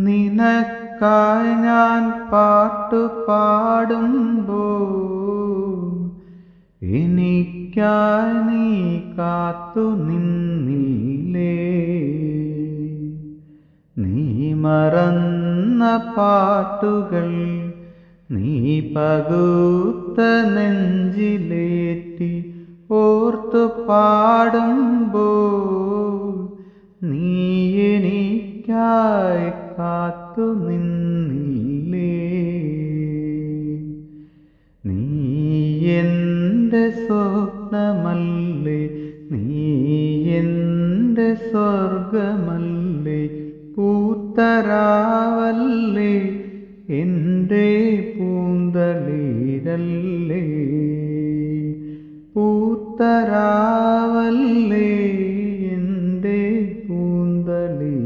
നിനക്കായി ഞാൻ പാട്ടുപാടുമ്പോൾ എനിക്കായി നീ കാത്തു നിന്നില്ലേ. നീ മറന്ന പാട്ടുകൾ നീ പകുത്ത നെഞ്ചിലേറ്റി ഓർത്തു പാടുമ്പോൾ നീ എനിക്കായി കാത്തു നിന്നില്ലേ. നീ എൻ്റെ സ്വപ്നമല്ലേ, നീ എൻ്റെ സ്വർഗമല്ലേ, പൂത്തരാവല്ലേ, എൻ്റെ പൂന്തളിരല്ലേ, പൂത്തരാവല്ലേ, എൻ്റെ പൂന്തളിരല്ലേ.